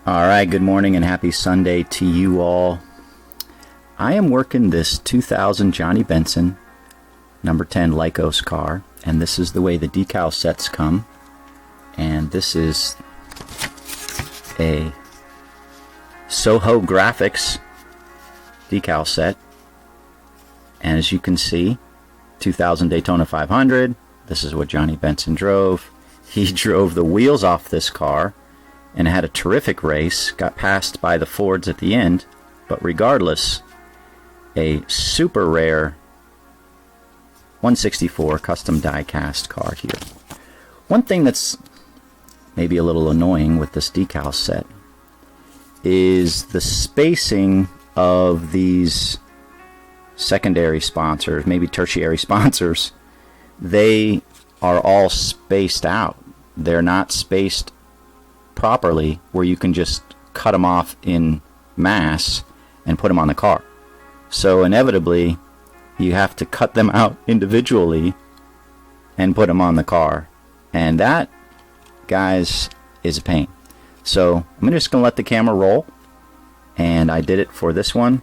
Alright, good morning and happy Sunday to you all. I am working this 2000 Johnny Benson number 10 Lycos car, and this is the way the decal sets come. And this is a Soho Graphics decal set. And as you can see, 2000 Daytona 500. This is what Johnny Benson drove. He drove the wheels off this car and had a terrific race, got passed by the Fords at the end, but regardless, a super rare 164 custom die cast car here. One thing that's maybe a little annoying with this decal set is the spacing of these secondary sponsors, maybe tertiary sponsors. They are all spaced out. They're not spaced properly where you can just cut them off in mass and put them on the car. So inevitably you have to cut them out individually and put them on the car, and that, guys, is a pain. So I'm just gonna let the camera roll, and I did it for this one,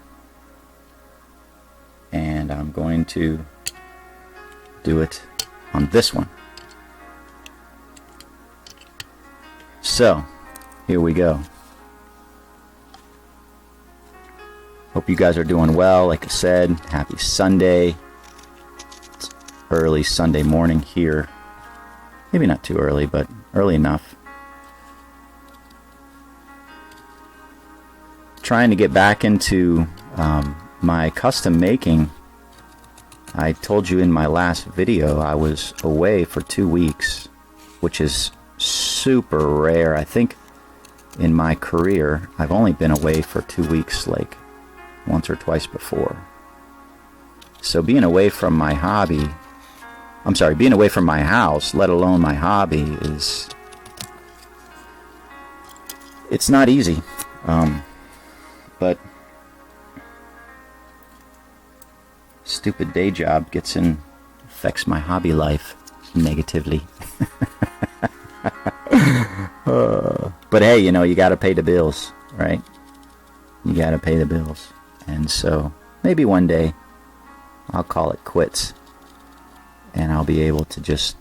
and I'm going to do it on this one. So, here we go. Hope you guys are doing well. Like I said, happy Sunday. It's early Sunday morning here. Maybe not too early, but early enough. Trying to get back into my custom making. I told you in my last video I was away for 2 weeks, which is super rare. I think in my career I've only been away for 2 weeks like once or twice before. So being away from my hobby, being away from my house, let alone my hobby, it's not easy. But stupid day job affects my hobby life negatively. But hey, you gotta pay the bills, right? You gotta pay the bills. And so maybe one day I'll call it quits and I'll be able to just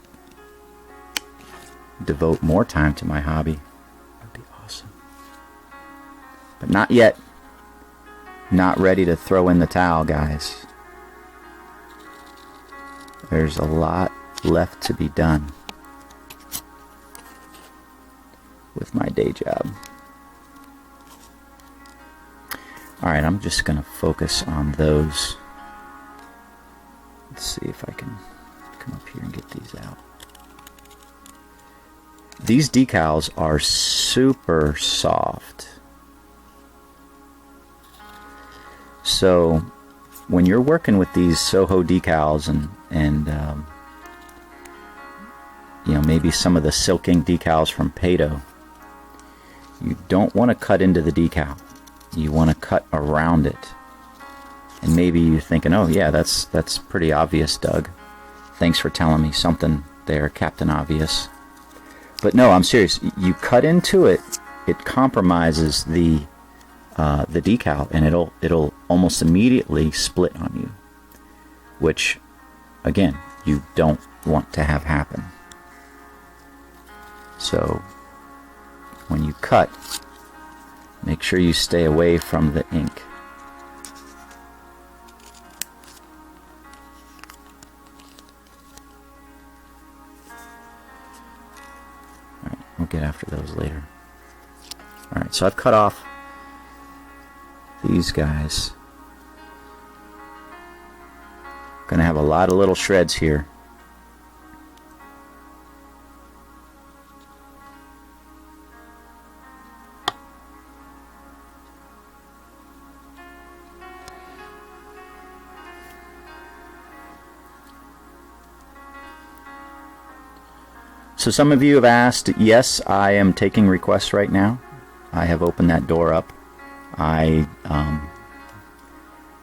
devote more time to my hobby. That'd be awesome. But not yet. Not ready to throw in the towel, guys. There's a lot left to be done with my day job. Alright, I'm just going to focus on those. Let's see if I can come up here and get these out. These decals are super soft. So when you're working with these Soho decals and maybe some of the silking decals from Pato, you don't want to cut into the decal. You want to cut around it. And maybe you're thinking, oh yeah, that's pretty obvious, Doug. Thanks for telling me something there, Captain Obvious. But no, I'm serious. You cut into it, it compromises the decal, and it'll almost immediately split on you, which again you don't want to have happen. So when you cut, make sure you stay away from the ink. Alright, we'll get after those later. Alright, so I've cut off these guys. Gonna have a lot of little shreds here. So some of you have asked, yes, I am taking requests right now. I have opened that door up.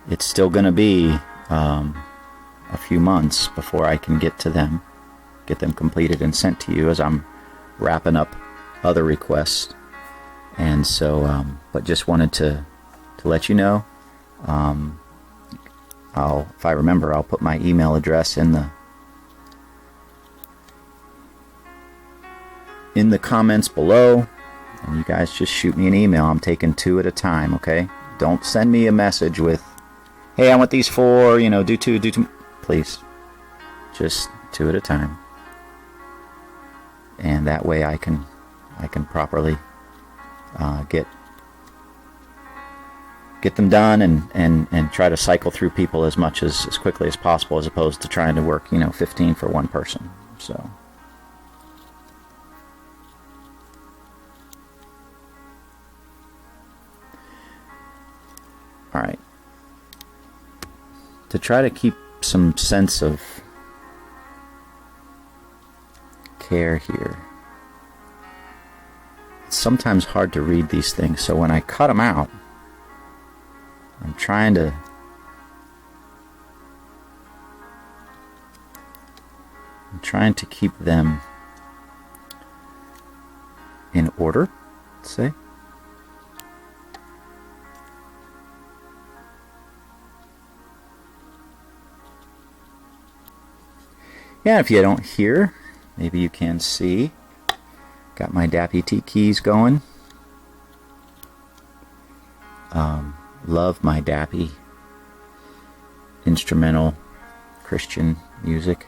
It's still going to be a few months before I can get to them, get them completed and sent to you, as I'm wrapping up other requests. And so, but just wanted to let you know. If I remember, I'll put my email address in the comments below, and you guys just shoot me an email. I'm taking 2 at a time, okay? Don't send me a message with, hey, I want these 4, do 2. Please, just 2 at a time. And that way I can properly get them done and try to cycle through people as quickly as possible, as opposed to trying to work 15 for one person. So all right, to try to keep some sense of care here, it's sometimes hard to read these things, so when I cut them out, I'm trying to keep them in order, let's say. Yeah, if you don't hear, maybe you can see. Got my Dappy T keys going. Love my Dappy instrumental Christian music.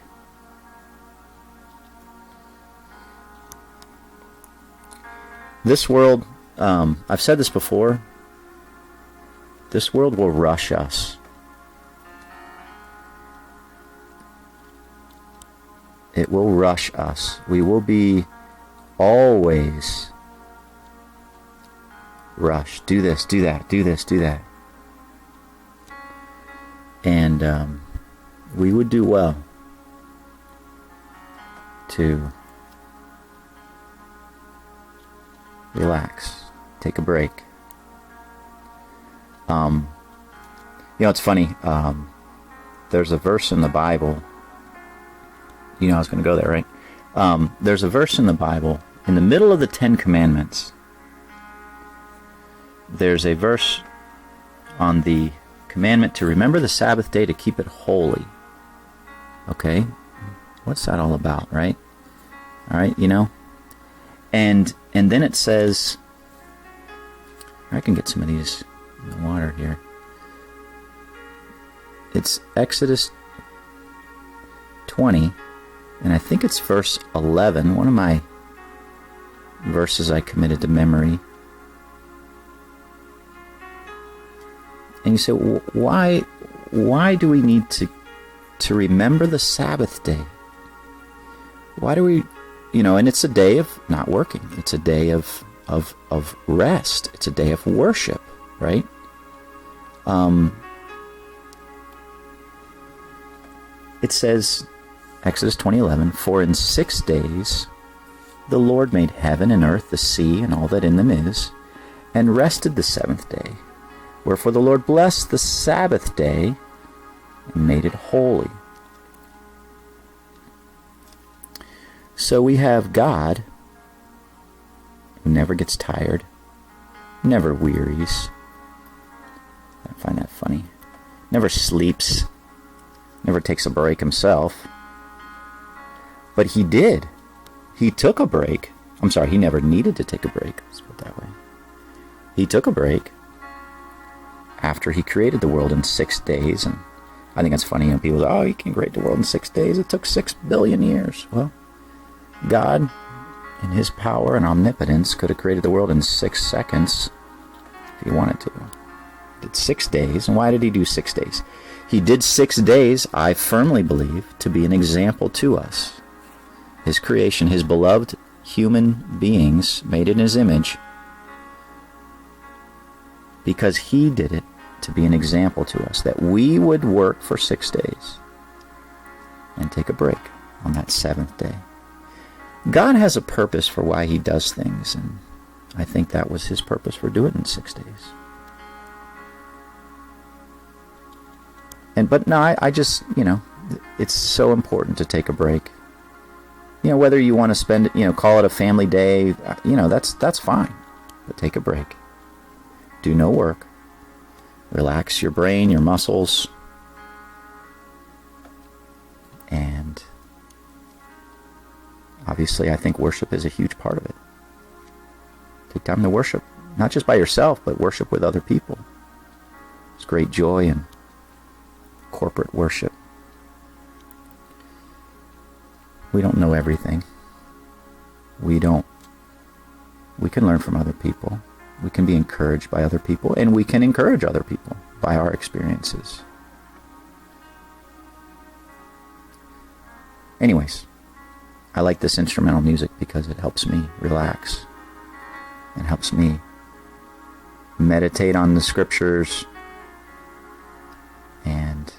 This world, I've said this before, this world will rush us. It will rush us. We will be always rushed. Do this, do that, do this, do that. And we would do well to relax, take a break. It's funny. There's a verse in the Bible. I was going to go there, right? There's a verse in the Bible in the middle of the 10 Commandments. There's a verse on the commandment to remember the Sabbath day to keep it holy. Okay, what's that all about, right? All right, and then it says, I can get some of these in the water here. It's Exodus 20, and I think it's verse 11, one of my verses I committed to memory. And you say, why do we need to remember the Sabbath day? Why do we, and it's a day of not working. It's a day of rest. It's a day of worship, right? It says, Exodus 20:11, for in 6 days the Lord made heaven and earth, the sea, and all that in them is, and rested the 7th day. Wherefore the Lord blessed the Sabbath day and made it holy. So we have God, who never gets tired, never wearies. I find that funny. Never sleeps, never takes a break himself. But he did. He took a break. I'm sorry, he never needed to take a break. Let's put it that way. He took a break after he created the world in 6 days. And I think it's funny, people say, oh, you can create the world in 6 days. It took 6 billion years. Well, God, in his power and omnipotence, could have created the world in 6 seconds if he wanted to. He did 6 days. And why did he do 6 days? He did 6 days, I firmly believe, to be an example to us. His creation, his beloved human beings made in his image, because he did it to be an example to us, that we would work for 6 days and take a break on that 7th day. God has a purpose for why he does things, and I think that was his purpose for doing it in 6 days. But no, I just, it's so important to take a break. Whether you want to spend it, call it a family day, that's fine. but take a break. Do no work. Relax your brain, your muscles, and obviously I think worship is a huge part of it. Take time to worship, not just by yourself, but worship with other people. There's great joy in corporate worship. We don't know everything. We can learn from other people. We can be encouraged by other people, and we can encourage other people by our experiences. Anyways, I like this instrumental music because it helps me relax. It helps me meditate on the scriptures and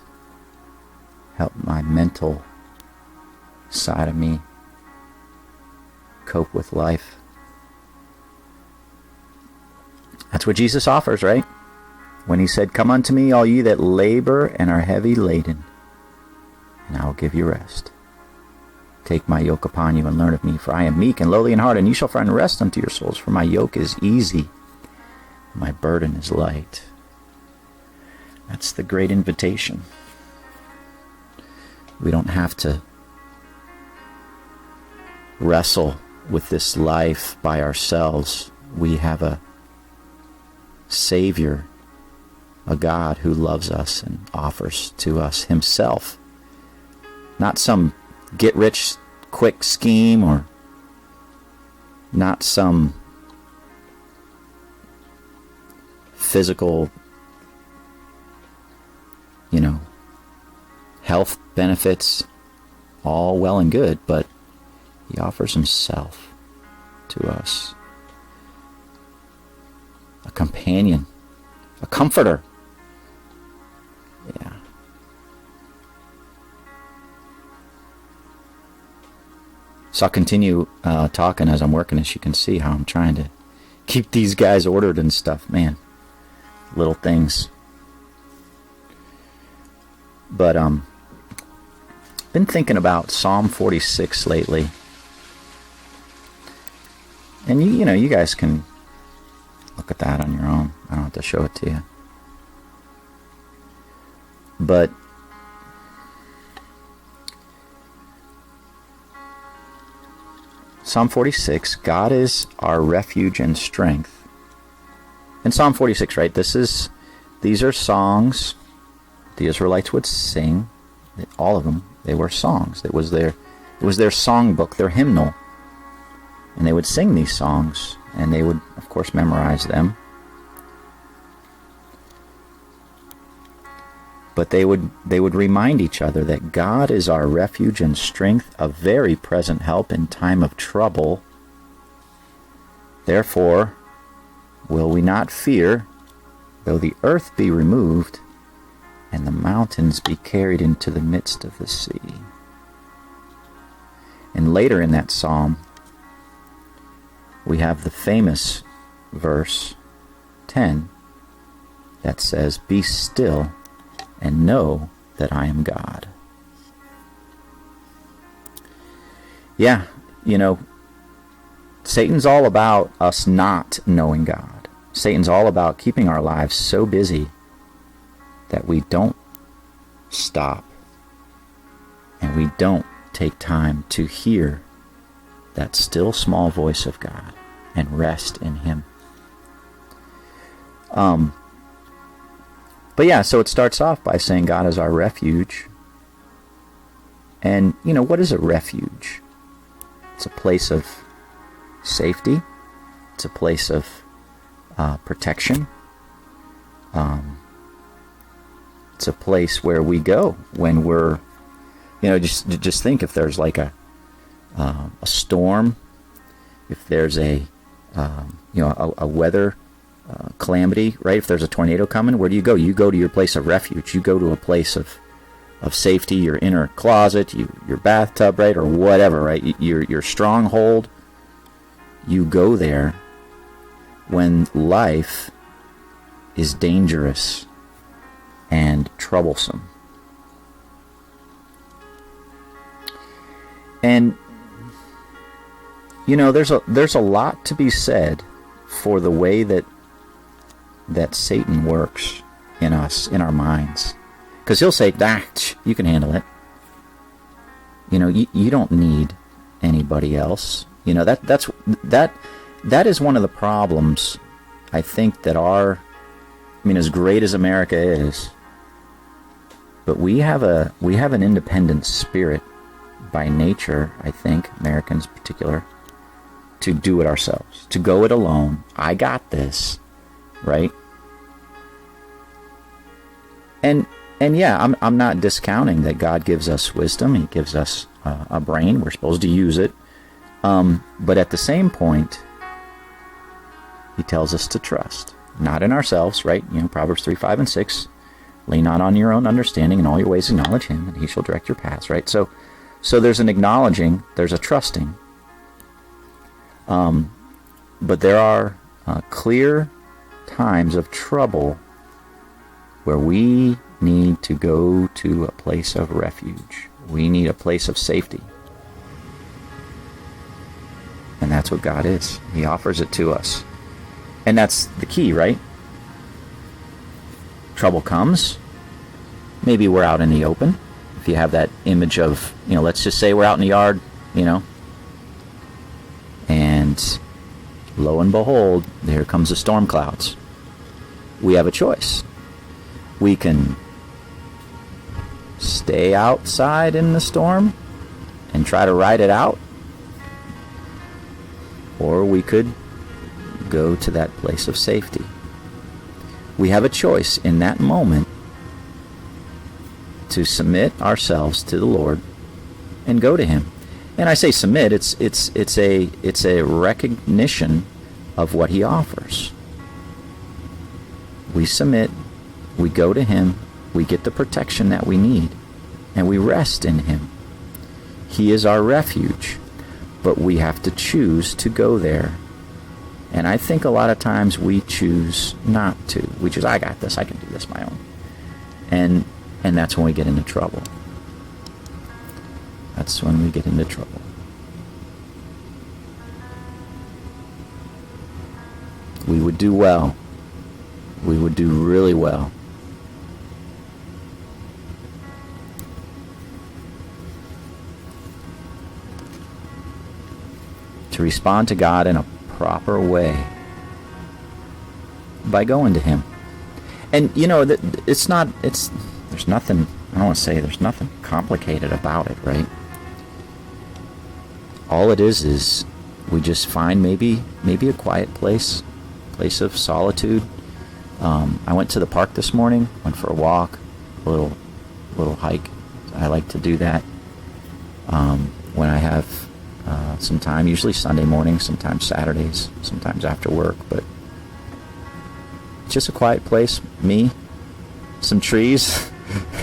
help my mental side of me cope with life. That's what Jesus offers, right? When he said, "Come unto me, all ye that labor and are heavy laden, and I will give you rest. Take my yoke upon you and learn of me, for I am meek and lowly in heart, and ye shall find rest unto your souls. For my yoke is easy, my burden is light." That's the great invitation. We don't have to wrestle with this life by ourselves. We have a Savior, a God who loves us and offers to us himself. Not some get-rich-quick scheme, or not some physical, health benefits. All well and good, but he offers himself to us. A companion, a comforter. Yeah. So I'll continue talking as I'm working, as you can see how I'm trying to keep these guys ordered and stuff. Man, little things. But been thinking about Psalm 46 lately. And you guys can look at that on your own. I don't have to show it to you. But Psalm 46, God is our refuge and strength. In Psalm 46, right, these are songs the Israelites would sing. All of them, they were songs. It was their songbook, their hymnal. And they would sing these songs, and they would, of course, memorize them. But they would remind each other that God is our refuge and strength, a very present help in time of trouble. Therefore, will we not fear, though the earth be removed, and the mountains be carried into the midst of the sea. And later in that psalm, we have the famous verse 10 that says, "Be still and know that I am God." Yeah, Satan's all about us not knowing God. Satan's all about keeping our lives so busy that we don't stop and we don't take time to hear that still small voice of God and rest in him. But yeah, so it starts off by saying God is our refuge. And, what is a refuge? It's a place of safety. It's a place of protection. It's a place where we go when we're, just think if there's like a storm, if there's a weather calamity, right? If there's a tornado coming, where do you go? You go to your place of refuge. You go to a place of safety, your inner closet, your bathtub, right? Or whatever, right? Your stronghold. You go there when life is dangerous and troublesome. And there's a lot to be said for the way that Satan works in us, in our minds. Because he'll say, you can handle it. You don't need anybody else. That is one of the problems, I think, that as great as America is, but we have an independent spirit by nature, I think, Americans in particular, to do it ourselves, to go it alone. I got this, right? And yeah, I'm not discounting that God gives us wisdom. He gives us a brain. We're supposed to use it. But at the same point, he tells us to trust, not in ourselves, right? Proverbs 3, 5, and 6. Lean not on your own understanding, in all your ways acknowledge him, and he shall direct your paths, right? So there's an acknowledging, there's a trusting. But there are clear times of trouble where we need to go to a place of refuge. We need a place of safety. And that's what God is. He offers it to us. And that's the key, right? Trouble comes. Maybe we're out in the open. If you have that image of, let's just say we're out in the yard, and lo and behold, there comes the storm clouds. We have a choice. We can stay outside in the storm and try to ride it out, or we could go to that place of safety. We have a choice in that moment to submit ourselves to the Lord and go to him. And I say submit, it's a recognition of what he offers. We submit, we go to him, we get the protection that we need, and we rest in him. He is our refuge, but we have to choose to go there. And I think a lot of times we choose not to. We choose, I got this, I can do this my own. And that's when we get into trouble. That's when we get into trouble. We would do well. We would do really well to respond to God in a proper way by going to him. And there's nothing, I don't want to say there's nothing complicated about it, right? All it is we just find maybe a quiet place of solitude. I went to the park this morning, went for a walk, a little hike. I like to do that when I have some time, usually Sunday morning, sometimes Saturdays, sometimes after work, but just a quiet place, me, some trees,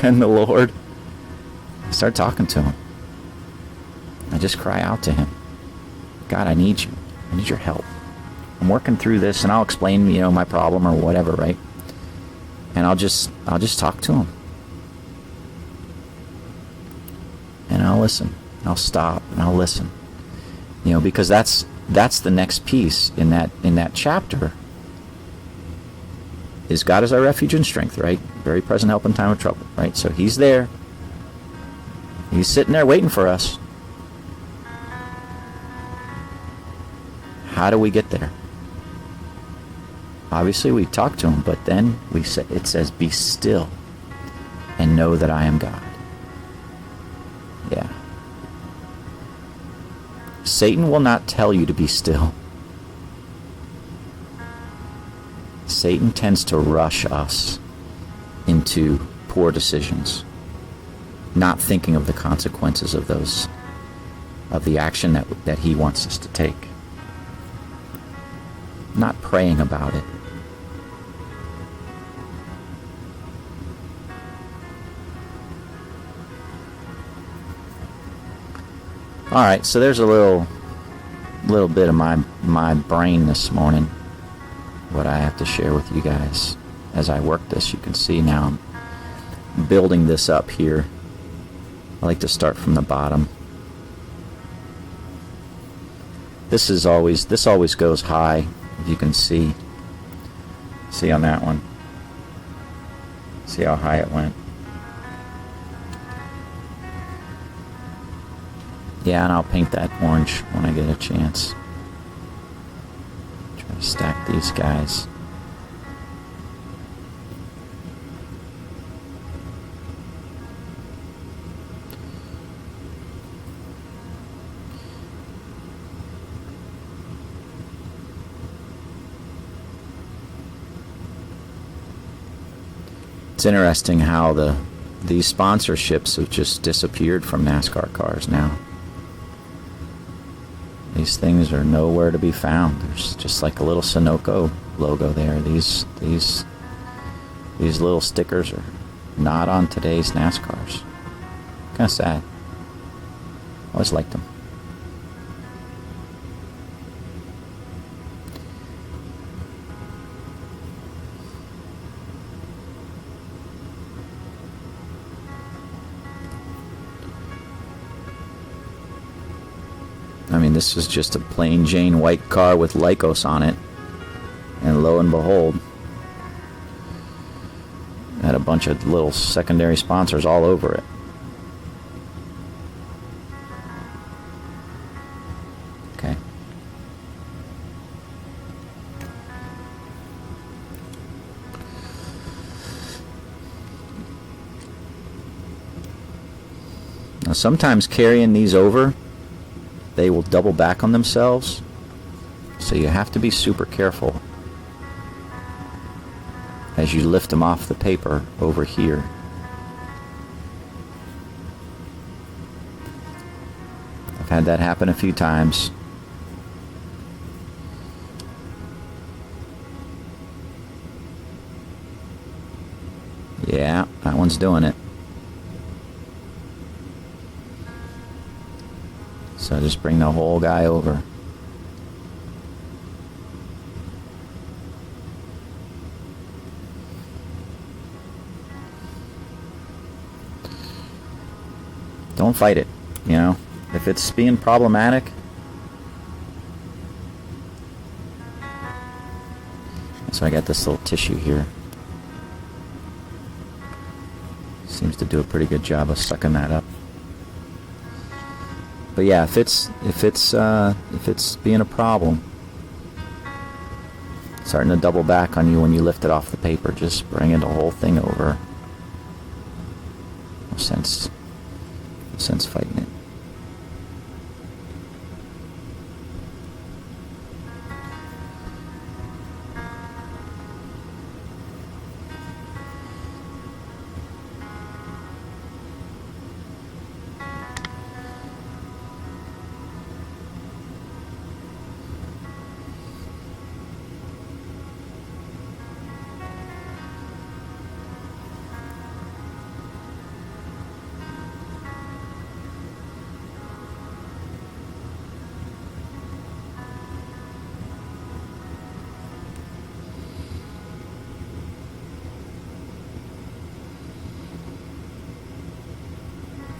and the Lord. I start talking to him. I just cry out to him. God, I need you. I need your help. I'm working through this, and I'll explain, my problem or whatever, right? And I'll just talk to him. And I'll listen. I'll stop and I'll listen. Because that's the next piece in that chapter. Is God is our refuge and strength, right? Very present help in time of trouble, right? So he's there. He's sitting there waiting for us. How do we get there? Obviously, we talk to him, but then it says, be still and know that I am God. Yeah. Satan will not tell you to be still. Satan tends to rush us into poor decisions, not thinking of the consequences of the action that he wants us to take, not praying about it. All right, so there's a little bit of my brain this morning, what I have to share with you guys as I work this. You can see now I'm building this up here. I like to start from the bottom. This always goes high If you can see on that one. See how high it went. Yeah, and I'll paint that orange when I get a chance. Try to stack these guys. It's interesting how these sponsorships have just disappeared from NASCAR cars now. These things are nowhere to be found. There's just like a little Sunoco logo there. These little stickers are not on today's NASCARs. Kind of sad. Always liked them. I mean, this is just a plain Jane white car with Lycos on it. And lo and behold, had a bunch of little secondary sponsors all over it. Okay. Now, sometimes carrying these over, they will double back on themselves, so you have to be super careful as you lift them off the paper over here. I've had that happen a few times. Yeah, that one's doing it. So just bring the whole guy over. Don't fight it, you know. If it's being problematic, so I got this little tissue here. Seems to do a pretty good job of sucking that up. But yeah, if it's being a problem, starting to double back on you when you lift it off the paper, just bring the whole thing over. No sense fighting it.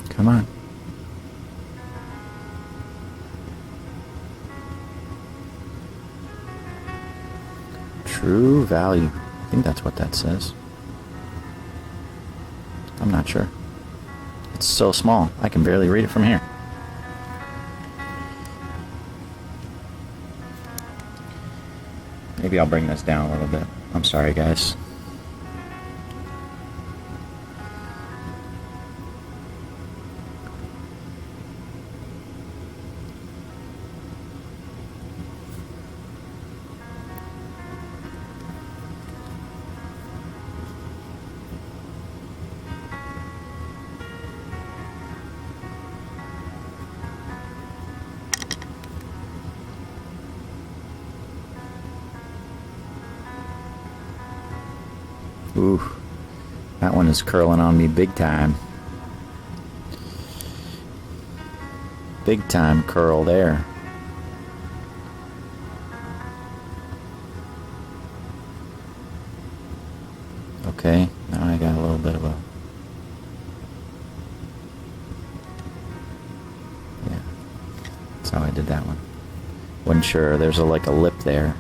Come on. True value. I think that's what that says. I'm not sure. It's so small, I can barely read it from here. Maybe I'll bring this down a little bit. I'm sorry, guys. Ooh, that one is curling on me big time. Big time curl there. Okay, now I got a little bit of a... Yeah, that's how I did that one. Wasn't sure, there's like a lip there.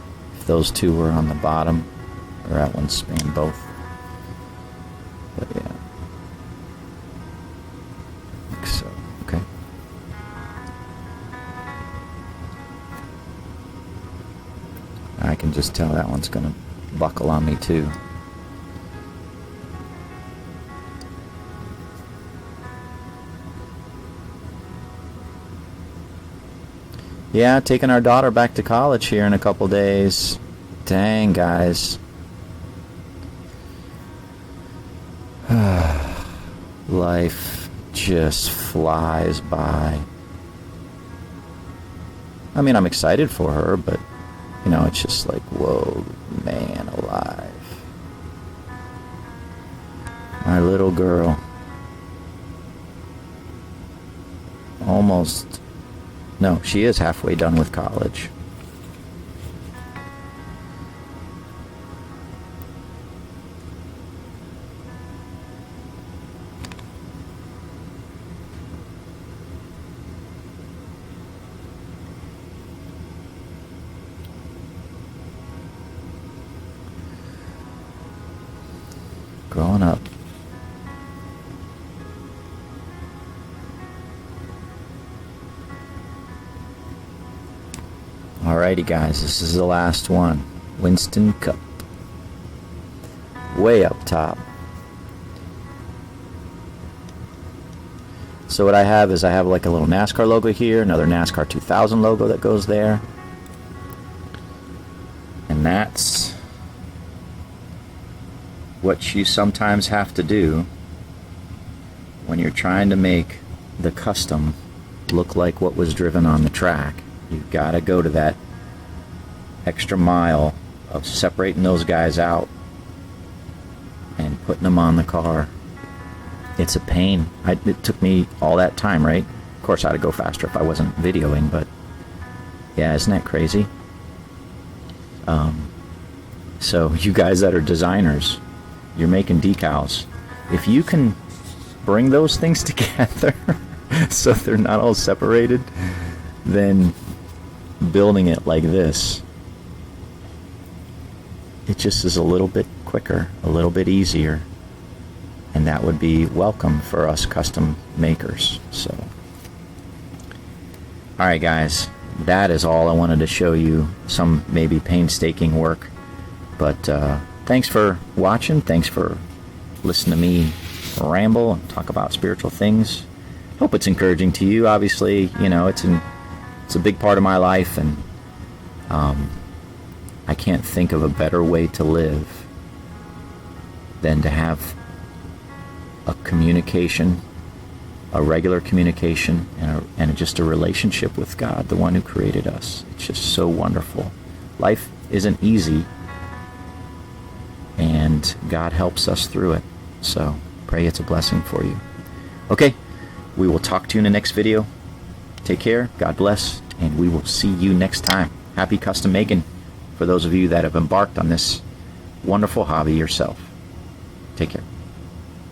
those two were on the bottom, or that one spanned both. But yeah. Like so. Okay. I can just tell that one's gonna buckle on me too. Yeah, taking our daughter back to college here in a couple days. Dang, guys. Life just flies by. I mean, I'm excited for her, but, you know, it's just like, whoa, man alive. My little girl. Almost. No, she is halfway done with college. Growing up. Alrighty guys, this is the last one. Winston Cup. Way up top. So what I have is I have like a little NASCAR logo here, another NASCAR 2000 logo that goes there. And that's what you sometimes have to do when you're trying to make the custom look like what was driven on the track. You've got to go to that extra mile of separating those guys out and putting them on the car. It's a pain. It took me all that time, right? Of course, I'd go faster if I wasn't videoing, but yeah, isn't that crazy? So you guys that are designers, you're making decals. If you can bring those things together so they're not all separated, then building it like this, it just is a little bit quicker, a little bit easier, and that would be welcome for us custom makers. So alright guys, that is all I wanted to show you. Some maybe painstaking work, but thanks for watching. Thanks for listening to me ramble and talk about spiritual things. Hope it's encouraging to you. Obviously, you know, it's a big part of my life, and I can't think of a better way to live than to have a communication, a regular communication, and just a relationship with God, the one who created us. It's just so wonderful. Life isn't easy, and God helps us through it. So pray it's a blessing for you. Okay, we will talk to you in the next video. Take care, God bless, and we will see you next time. Happy custom making for those of you that have embarked on this wonderful hobby yourself.